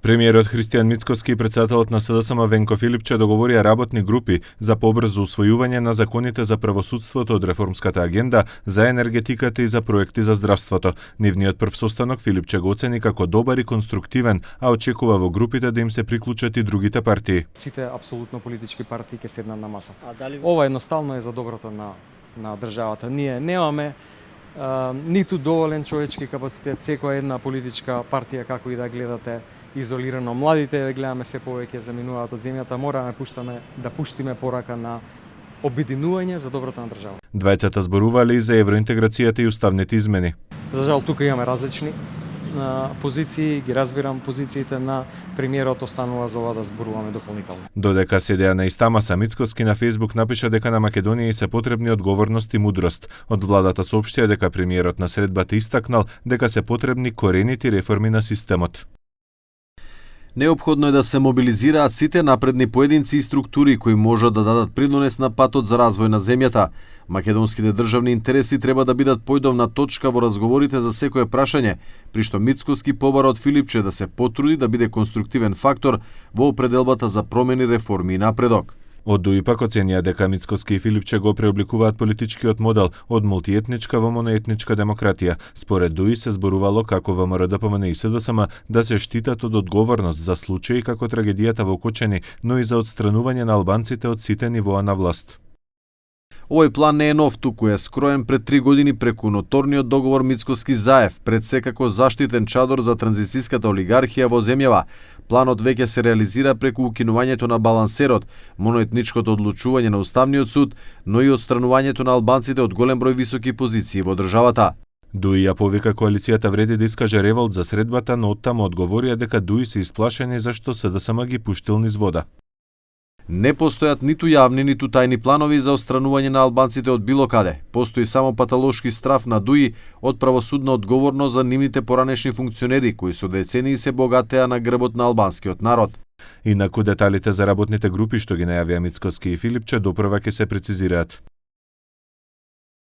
Премиерот Христијан Мицкоски и председателот на СДСМ Венко Филипче договорија работни групи за побрзо усвојување на законите за правосудството од реформската агенда, за енергетиката и за проекти за здравството. Нивниот прв состанок Филипче го оцени како добар и конструктивен, а очекува во групите да им се приклучат и другите партии. Сите апсолутно политички партии ќе седнат на масата. Ова едноставно е за доброто на државата. Ние немаме ниту доволен човечки капацитет, секоја една политичка партија, како и да гледате, изолирано. Младите гледаме се повеќе заминуваат од земјата, мораме да пуштиме порака на обединување за доброто на државата. Двајцата зборувале и за евроинтеграцијата и уставните измени. За жал тука имаме различни позиции, ги разбирам позициите на премиерот, останува за ова да зборуваме дополнително. Додека седеа на иста маса, Мицкоски на Фејсбук напиша дека на Македонија и се потребни одговорност и мудрост. Од владата соопштија дека премиерот на средбата истакнал дека се потребни коренити реформи на системот. Неопходно е да се мобилизираат сите напредни поединци и структури кои можат да дадат принос на патот за развој на земјата. Македонските државни интереси треба да бидат појдовна точка во разговорите за секое прашање, при што Мицкоски побара од Филипче да се потруди да биде конструктивен фактор во определбата за промени, реформи и напредок. Од ДУИ пак оценија дека Мицкоски и Филипче го преобликуваат политичкиот модел од мултиетничка во моноетничка демократија. Според ДУИ се зборувало како ВМРО, ДПМН и СДСМ да се штитат од одговорност за случаи како трагедијата во Кочани, но и за отстранување на албанците од сите нивоа на власт. Овој план не е нов, туку е скроен пред 3 години преку ноторниот договор Мицкоски-Заев, пред секако заштитен чадор за транзицијската олигархија во земјава. Планот веќе се реализира преку укинувањето на балансерот, моноетничкото одлучување на Уставниот суд, но и отстранувањето на албанците од голем број високи позиции во државата. ДУИ ја повика коалицијата вреди да искаже револт за средбата, но оттаму одговорија дека ДУИ се исплашени зашто СДСМ ги пуштил низ вода. Не постојат ниту јавни, ниту тајни планови за отстранување на албанците од било каде. Постои само патолошки страф на ДУИ од правосудна одговорност за нивните поранешни функционери кои со децении се богатеа на грбот на албанскиот народ. Инаку деталите за работните групи што ги најавија Мицкоски и Филипче допрва ќе се прецизираат.